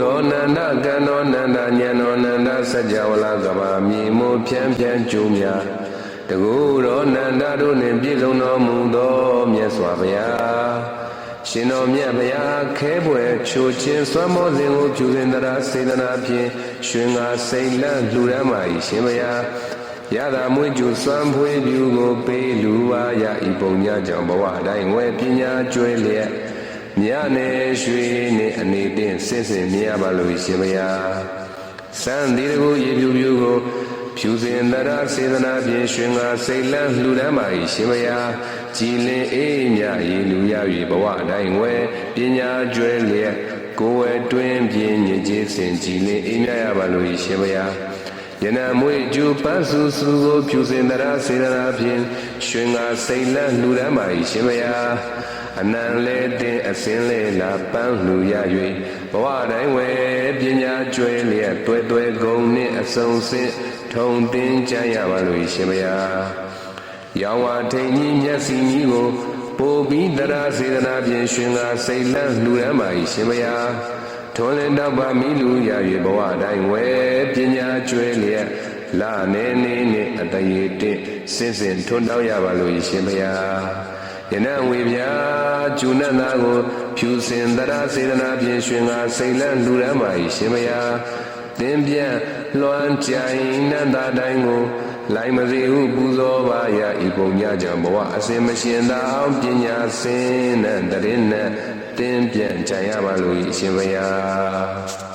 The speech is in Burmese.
တော်နန္ဒကံတော်နန္ဒဉာဏ်တော်နန္ဒစัจ java လာကဘာမြေမို့ဖြန်းဖြန်းကျိုးများတကူတော်နန္ဒတို့နှင့်ပြည့်စုံတော်မူသောမြတ်စွာဘုရားရှင်တော်မြတ်ဘုရားခဲပွဲချိုခြင်းစွမ်းမောစဉ်ကိုပြုစဉ်တရားစေတနာဖြင့်ရွှင်ငါစိတ်လန့်လှူဒန်းပါ၏ရှင်ဘုရားရတာမွေးကျူစွမ်းဖွေးပြူကိုပေးလူပါရဤပုံညကြောင့်ဘဝတိုင်းဝဲပညာကျွဲလျက်မြတ်နဲ့ရွှေနဲ့အနေတင်စင်စင်မြင်ရပါလို့ရှင်ဘုရားစံဒီတကူရေပြူပြူကိုဖြူစင်တရားစေတနာဖြင့်ရွှင်ငါစိတ်လန့်လှူဒန်းပါ၏ရှင်ဘုရားကြည်လင်အေးမြရေလူရ၍ဘဝတိုင်းဝဲပညာကျွဲလျက်ကိုယ်ဝဲတွင်ပြင်းညစ်ကြေးစင်ကြည်လင်အေးမြရပါလို့ရှင်ဘုရားယနမွေကျူပန်းစုစုကိုဖြူစင်တရားစေတနာဖြင့်ရွှင်ငါစိတ်လန့်လှူဒန်းပါ၏ရှင်ဘုရားအနံလဲတင်အစင်းလဲလာပန်းလှူရ၍ဘဝတိုင်းဝဲပညာကျွဲလျက်တွဲတွဲဂုံနှင့်အစုံစင်ထုံတင်ကြရပါလို့ရှင်ဘုရားရောင်ဝါထိန်ကြီးမျက်စိကြီးကိုပိုပြီးတရားစေတနာဖြင့်ရွှင်ငါစိတ်လန့်လှူဒန်းပါ၏ရှင်ဘုရားထွန်းလင်းတော့ပါမိလူရ၍ဘဝတိုင်းဝဲပညာကျွဲလျက်လာနေနေနဲ့အတရေတင့်စင်စင်ထွန်းတောက်ရပါလို့ရှင်ဘုရားယနဝေဗျာကျူနတ်သားကိုဖြူစင်တရားစေတနာဖြင့်ရွှင်ငါစိတ်လန့်လှူဒန်းပါ၏ရှင်ဘုရားသင်ပြန့်လွှမ်းကြိုင်နန္တာတိုင်းကိုလိုက်မစေဟုပူဇော်ပါရဤပုံညကြောင့်ဘဝအစဉ်မရှင်သာအောင်ပညာစင်နဲ့တရင်နဲ့သင်ပြန့်ကြံရပါလို့ရှင်ဘုရား